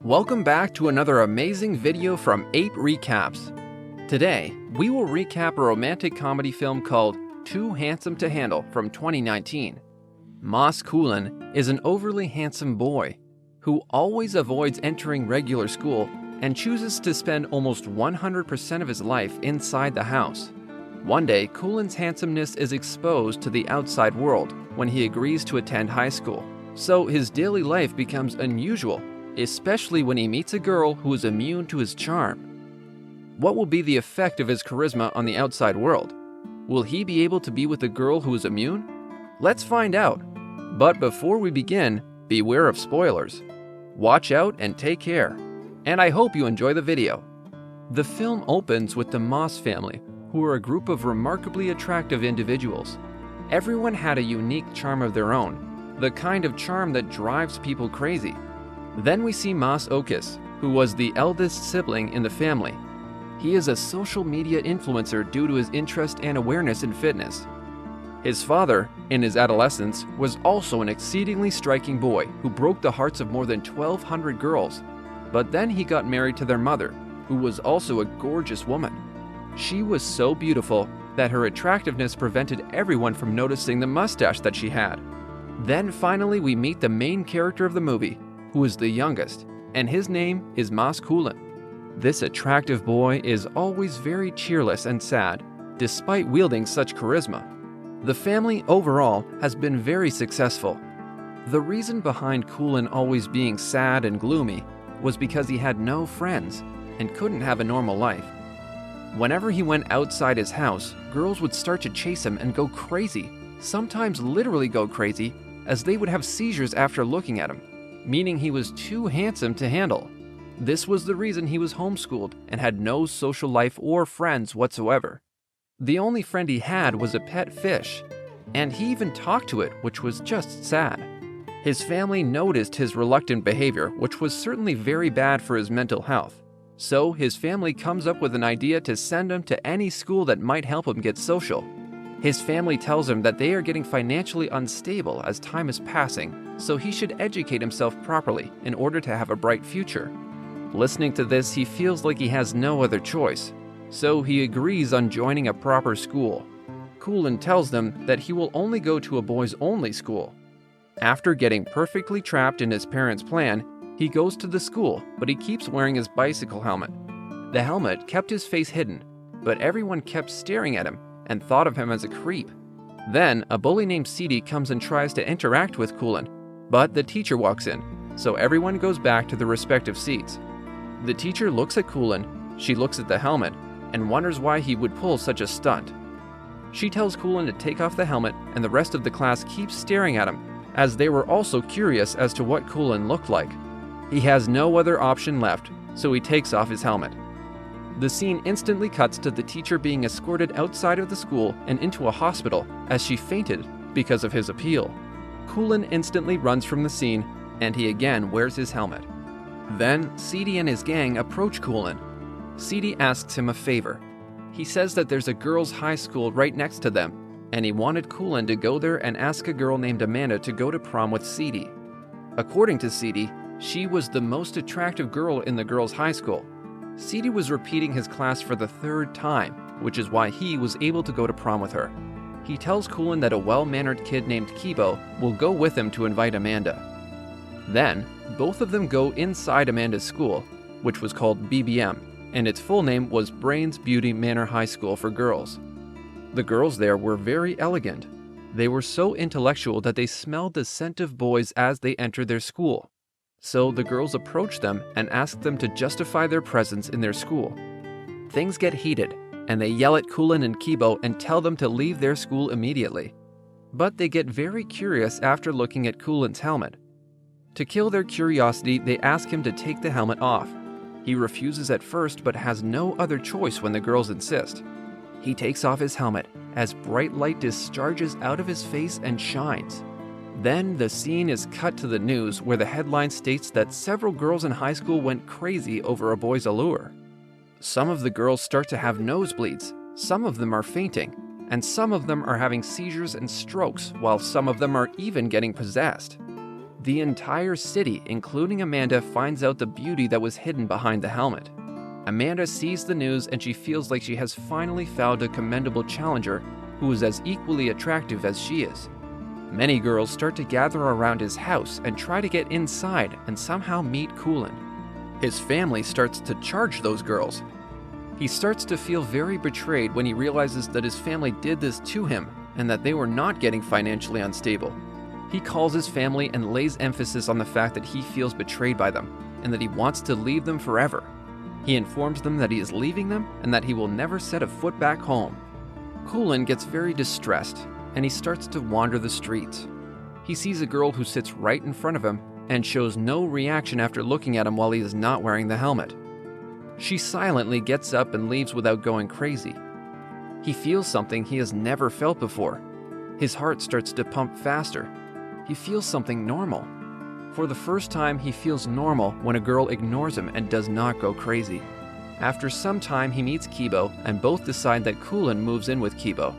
Welcome back to another amazing video from Ape Recaps. Today, we will recap a romantic comedy film called Too Handsome to Handle from 2019. Kulin is an overly handsome boy who always avoids entering regular school and chooses to spend almost 100% of his life inside the house. One day, Kulin's handsomeness is exposed to the outside world when he agrees to attend high school, so his daily life becomes unusual, especially when he meets a girl who is immune to his charm. What will be the effect of his charisma on the outside world? Will he be able to be with a girl who is immune? Let's find out. But before we begin, beware of spoilers. Watch out and take care. And I hope you enjoy the video. The film opens with the Moss family, who are a group of remarkably attractive individuals. Everyone had a unique charm of their own, the kind of charm that drives people crazy. Then we see Mas Okis, who was the eldest sibling in the family. He is a social media influencer due to his interest and awareness in fitness. His father, in his adolescence, was also an exceedingly striking boy who broke the hearts of more than 1,200 girls. But then he got married to their mother, who was also a gorgeous woman. She was so beautiful that her attractiveness prevented everyone from noticing the mustache that she had. Then finally we meet the main character of the movie, who is the youngest, and his name is Kulin. This attractive boy is always very cheerless and sad, despite wielding such charisma. The family overall has been very successful. The reason behind Kulin always being sad and gloomy was because he had no friends and couldn't have a normal life. Whenever he went outside his house, girls would start to chase him and go crazy, sometimes literally go crazy, as they would have seizures after looking at him, meaning he was too handsome to handle. This was the reason he was homeschooled and had no social life or friends whatsoever. The only friend he had was a pet fish, and he even talked to it, which was just sad. His family noticed his reluctant behavior, which was certainly very bad for his mental health. So his family comes up with an idea to send him to any school that might help him get social. His family tells him that they are getting financially unstable as time is passing, so he should educate himself properly in order to have a bright future. Listening to this, he feels like he has no other choice, so he agrees on joining a proper school. Kulin tells them that he will only go to a boys-only school. After getting perfectly trapped in his parents' plan, he goes to the school, but he keeps wearing his bicycle helmet. The helmet kept his face hidden, but everyone kept staring at him and thought of him as a creep. Then, a bully named Sidi comes and tries to interact with Kulin, but the teacher walks in, so everyone goes back to their respective seats. The teacher looks at Kulin, she looks at the helmet, and wonders why he would pull such a stunt. She tells Kulin to take off the helmet, and the rest of the class keeps staring at him, as they were also curious as to what Kulin looked like. He has no other option left, so he takes off his helmet. The scene instantly cuts to the teacher being escorted outside of the school and into a hospital as she fainted because of his appeal. Kulin instantly runs from the scene, and he again wears his helmet. Then, Sidi and his gang approach Kulin. Sidi asks him a favor. He says that there's a girls' high school right next to them, and he wanted Kulin to go there and ask a girl named Amanda to go to prom with Sidi. According to Sidi, she was the most attractive girl in the girls' high school. Sidi was repeating his class for the third time, which is why he was able to go to prom with her. He tells Kulin that a well-mannered kid named Kibo will go with him to invite Amanda. Then, both of them go inside Amanda's school, which was called BBM, and its full name was Brains Beauty Manor High School for Girls. The girls there were very elegant. They were so intellectual that they smelled the scent of boys as they entered their school. So the girls approached them and asked them to justify their presence in their school. Things get heated, and they yell at Kulin and Kibo and tell them to leave their school immediately. But they get very curious after looking at Kulin's helmet. To kill their curiosity, they ask him to take the helmet off. He refuses at first, but has no other choice when the girls insist. He takes off his helmet as bright light discharges out of his face and shines. Then the scene is cut to the news where the headline states that several girls in high school went crazy over a boy's allure. Some of the girls start to have nosebleeds, some of them are fainting, and some of them are having seizures and strokes, while some of them are even getting possessed. The entire city, including Amanda, finds out the beauty that was hidden behind the helmet. Amanda sees the news and she feels like she has finally found a commendable challenger who is as equally attractive as she is. Many girls start to gather around his house and try to get inside and somehow meet Kulin. His family starts to charge those girls. He starts to feel very betrayed when he realizes that his family did this to him and that they were not getting financially unstable. He calls his family and lays emphasis on the fact that he feels betrayed by them and that he wants to leave them forever. He informs them that he is leaving them and that he will never set a foot back home. Kulin gets very distressed and he starts to wander the streets. He sees a girl who sits right in front of him and shows no reaction after looking at him while he is not wearing the helmet. She silently gets up and leaves without going crazy. He feels something he has never felt before. His heart starts to pump faster. He feels something normal. For the first time, he feels normal when a girl ignores him and does not go crazy. After some time, he meets Kibo, and both decide that Kulin moves in with Kibo.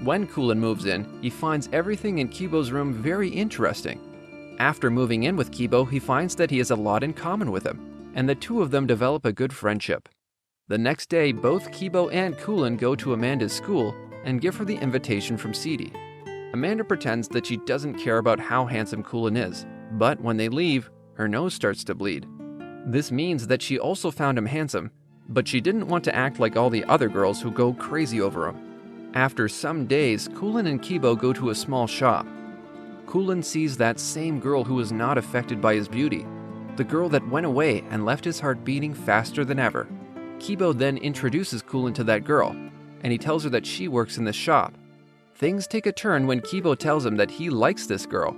When Kulin moves in, he finds everything in Kibo's room very interesting. After moving in with Kibo, he finds that he has a lot in common with him, and the two of them develop a good friendship. The next day, both Kibo and Kulin go to Amanda's school and give her the invitation from Sidi. Amanda pretends that she doesn't care about how handsome Kulin is, but when they leave, her nose starts to bleed. This means that she also found him handsome, but she didn't want to act like all the other girls who go crazy over him. After some days, Kulin and Kibo go to a small shop. Kulin sees that same girl who was not affected by his beauty, the girl that went away and left his heart beating faster than ever. Kibo then introduces Kulin to that girl, and he tells her that she works in the shop. Things take a turn when Kibo tells him that he likes this girl.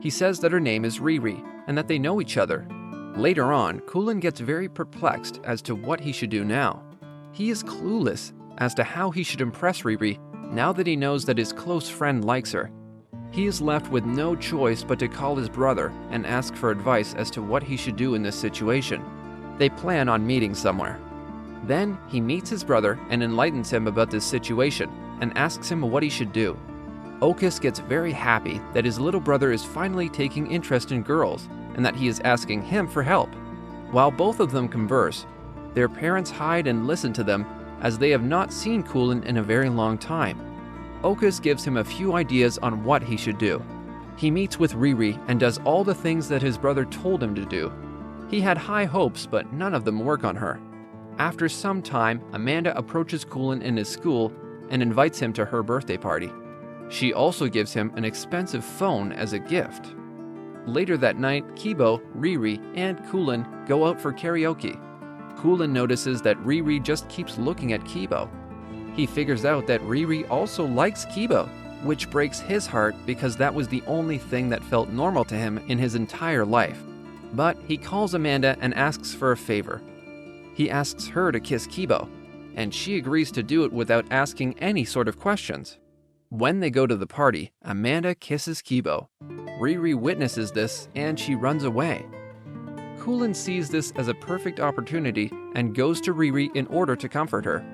He says that her name is Riri, and that they know each other. Later on, Kulin gets very perplexed as to what he should do now. He is clueless as to how he should impress Riri now that he knows that his close friend likes her. He is left with no choice but to call his brother and ask for advice as to what he should do in this situation. They plan on meeting somewhere. Then he meets his brother and enlightens him about this situation and asks him what he should do. Okus gets very happy that his little brother is finally taking interest in girls and that he is asking him for help. While both of them converse, their parents hide and listen to them as they have not seen Kulin in a very long time. Okus gives him a few ideas on what he should do. He meets with Riri and does all the things that his brother told him to do. He had high hopes, but none of them work on her. After some time, Amanda approaches Kulin in his school and invites him to her birthday party. She also gives him an expensive phone as a gift. Later that night, Kibo, Riri, and Kulin go out for karaoke. Kulin notices that Riri just keeps looking at Kibo. He figures out that Riri also likes Kibo, which breaks his heart because that was the only thing that felt normal to him in his entire life. But he calls Amanda and asks for a favor. He asks her to kiss Kibo, and she agrees to do it without asking any sort of questions. When they go to the party, Amanda kisses Kibo. Riri witnesses this and she runs away. Kulin sees this as a perfect opportunity and goes to Riri in order to comfort her.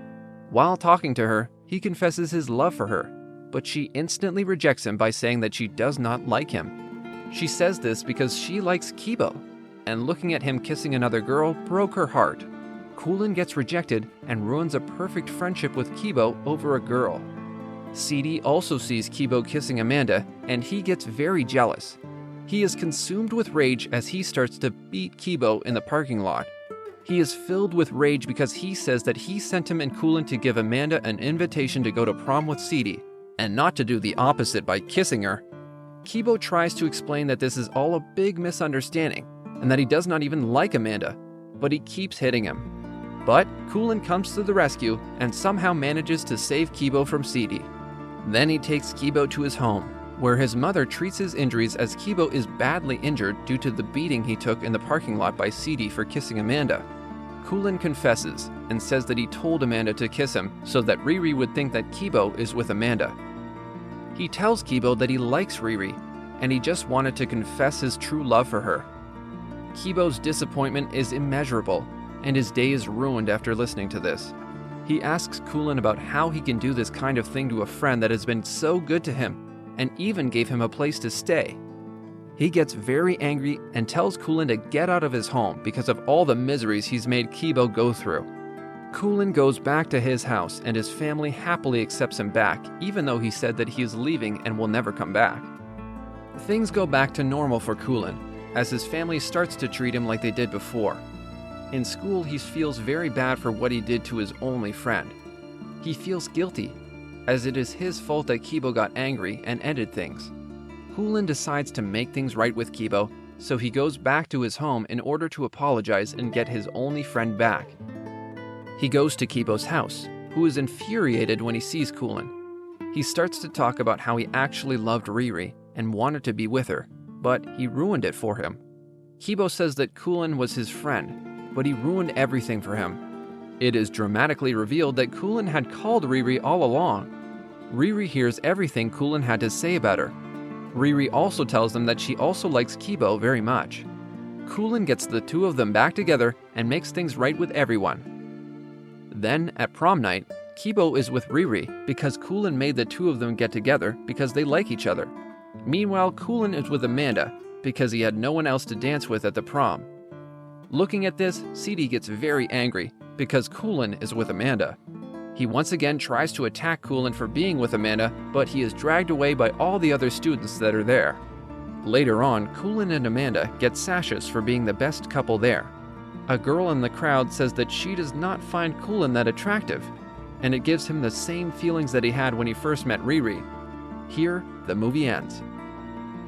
While talking to her, he confesses his love for her, but she instantly rejects him by saying that she does not like him. She says this because she likes Kibo, and looking at him kissing another girl broke her heart. Kulin gets rejected and ruins a perfect friendship with Kibo over a girl. Sidi also sees Kibo kissing Amanda, and he gets very jealous. He is consumed with rage as he starts to beat Kibo in the parking lot. He is filled with rage because he says that he sent him and Kulin to give Amanda an invitation to go to prom with Sidi, and not to do the opposite by kissing her. Kibo tries to explain that this is all a big misunderstanding, and that he does not even like Amanda, but he keeps hitting him. But Kulin comes to the rescue and somehow manages to save Kibo from Sidi. Then he takes Kibo to his home, where his mother treats his injuries as Kibo is badly injured due to the beating he took in the parking lot by Sidi for kissing Amanda. Kulin confesses and says that he told Amanda to kiss him so that Riri would think that Kibo is with Amanda. He tells Kibo that he likes Riri, and he just wanted to confess his true love for her. Kibo's disappointment is immeasurable, and his day is ruined after listening to this. He asks Kulin about how he can do this kind of thing to a friend that has been so good to him, and even gave him a place to stay. He gets very angry and tells Kulin to get out of his home because of all the miseries he's made Kibo go through. Kulin goes back to his house and his family happily accepts him back, even though he said that he is leaving and will never come back. Things go back to normal for Kulin, as his family starts to treat him like they did before. In school, he feels very bad for what he did to his only friend. He feels guilty, as it is his fault that Kibo got angry and ended things. Kulin decides to make things right with Kibo, so he goes back to his home in order to apologize and get his only friend back. He goes to Kibo's house, who is infuriated when he sees Kulin. He starts to talk about how he actually loved Riri and wanted to be with her, but he ruined it for him. Kibo says that Kulin was his friend, but he ruined everything for him. It is dramatically revealed that Kulin had called Riri all along. Riri hears everything Kulin had to say about her. Riri also tells them that she also likes Kibo very much. Kulin gets the two of them back together and makes things right with everyone. Then, at prom night, Kibo is with Riri because Kulin made the two of them get together because they like each other. Meanwhile, Kulin is with Amanda because he had no one else to dance with at the prom. Looking at this, CD gets very angry because Kulin is with Amanda. He once again tries to attack Kulin for being with Amanda, but he is dragged away by all the other students that are there. Later on, Kulin and Amanda get sashes for being the best couple there. A girl in the crowd says that she does not find Kulin that attractive, and it gives him the same feelings that he had when he first met Riri. Here, the movie ends.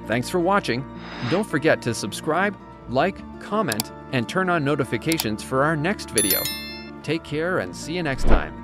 Thanks for watching. Don't forget to subscribe, like, comment, and turn on notifications for our next video. Take care and see you next time.